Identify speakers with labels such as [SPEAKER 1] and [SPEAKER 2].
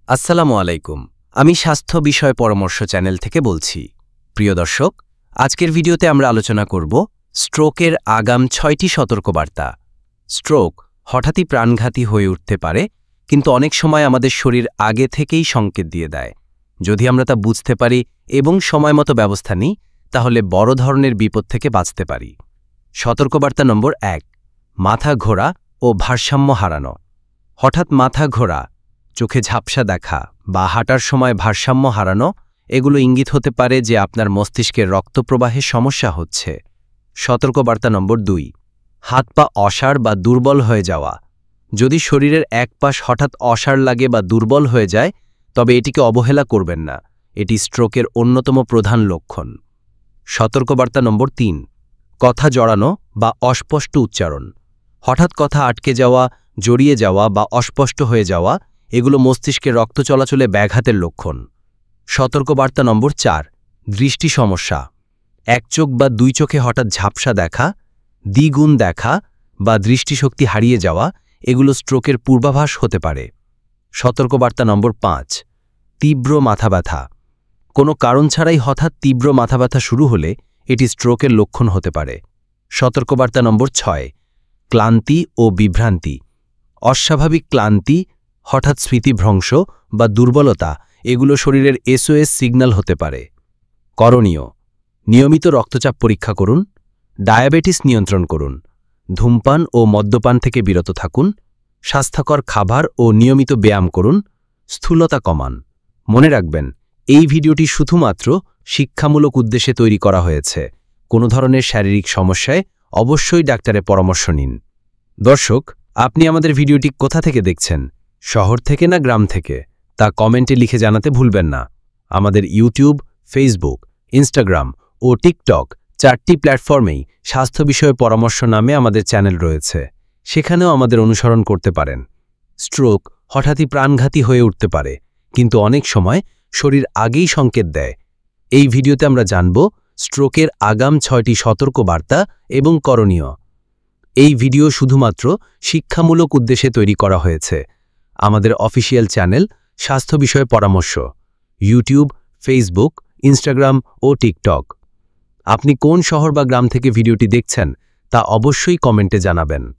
[SPEAKER 1] আসসালামু আলাইকুম। আমি স্বাস্থ্য বিষয় পরামর্শ চ্যানেল থেকে বলছি। প্রিয় দর্শক, আজকের ভিডিওতে আমরা আলোচনা করব স্ট্রোকের আগাম 6টি সতর্কবার্তা। স্ট্রোক হঠাৎই প্রাণঘাতী হয়ে উঠতে পারে, কিন্তু অনেক সময় আমাদের শরীর আগে থেকেই সংকেত দিয়ে দেয়। যদি আমরা তা বুঝতে পারি এবং সময়মতো ব্যবস্থা নিই, তাহলে বড় ধরনের বিপদ থেকে বাঁচতে পারি। সতর্কবার্তা নম্বর 1, মাথা ঘোরা ও ভারসাম্য হারানো। হঠাৎ মাথা ঘোরা, চোখে ঝাপসা দেখা বা হাঁটার সময় ভারসাম্য হারানো এগুলো ইঙ্গিত হতে পারে যে আপনার মস্তিষ্কের রক্তপ্রবাহে সমস্যা হচ্ছে। সতর্কবার্তা নম্বর 2, হাত পা অসাড় বা দুর্বল হয়ে যাওয়া। যদি শরীরের এক পাশ হঠাৎ অসাড় লাগে বা দুর্বল হয়ে যায়, তবে এটিকে অবহেলা করবেন না। এটি স্ট্রোকের অন্যতম প্রধান লক্ষণ। সতর্কবার্তা নম্বর 3, কথা জড়ানো বা অস্পষ্ট উচ্চারণ। হঠাৎ কথা আটকে যাওয়া, জড়িয়ে যাওয়া বা অস্পষ্ট হয়ে যাওয়া এগুলো মস্তিষ্কের রক্ত চলাচলে ব্যাঘাতের লক্ষণ। সতর্কবার্তা নম্বর 4, দৃষ্টি সমস্যা। এক চোখ বা দুই চোখে হঠাৎ ঝাপসা দেখা, দ্বিগুণ দেখা বা দৃষ্টিশক্তি হারিয়ে যাওয়া এগুলো স্ট্রোকের পূর্বাভাস হতে পারে। সতর্কবার্তা নম্বর 5, তীব্র মাথা ব্যথা। কোনো কারণ ছাড়াই হঠাৎ তীব্র মাথা ব্যথা শুরু হলে এটি স্ট্রোকের লক্ষণ হতে পারে। সতর্কবার্তা নম্বর 6, ক্লান্তি ও বিভ্রান্তি। অস্বাভাবিক ক্লান্তি, হঠাৎ স্মৃতিভ্রংশ বা দুর্বলতা এগুলো শরীরের SOS সিগন্যাল হতে পারে। করণীয়: নিয়মিত রক্তচাপ পরীক্ষা করুন, ডায়াবেটিস নিয়ন্ত্রণ করুন, ধূমপান ও মদ্যপান থেকে বিরত থাকুন, স্বাস্থ্যকর খাবার ও নিয়মিত ব্যায়াম করুন, স্থূলতা কমান। মনে রাখবেন, এই ভিডিওটি শুধুমাত্র শিক্ষামূলক উদ্দেশ্যে তৈরি করা হয়েছে। কোনো ধরনের শারীরিক সমস্যায় অবশ্যই ডাক্তারের পরামর্শ নিন। দর্শক, আপনি আমাদের ভিডিওটি কোথা থেকে দেখছেন? শহর থেকে না গ্রাম থেকে? তা কমেন্টে লিখে জানাতে ভুলবেন না। আমাদের ইউটিউব, ফেসবুক, ইনস্টাগ্রাম ও টিকটক 4টি প্ল্যাটফর্মেই স্বাস্থ্য বিষয়ে পরামর্শ নামে আমাদের চ্যানেল রয়েছে। সেখানেও আমাদের অনুসরণ করতে পারেন। স্ট্রোক হঠাৎই প্রাণঘাতী হয়ে উঠতে পারে, কিন্তু অনেক সময় শরীর আগেই সংকেত দেয়। এই ভিডিওতে আমরা জানব স্ট্রোকের আগাম 6টি সতর্কবার্তা এবং করণীয়। এই ভিডিও শুধুমাত্র শিক্ষামূলক উদ্দেশ্যে তৈরি করা হয়েছে। আমাদের অফিসিয়াল চ্যানেল স্বাস্থ্য বিষয়ে পরামর্শ, ইউটিউব, ফেসবুক, ইনস্টাগ্রাম ও টিকটক। আপনি কোন শহর বা গ্রাম থেকে ভিডিওটি দেখছেন তা অবশ্যই কমেন্টে জানাবেন।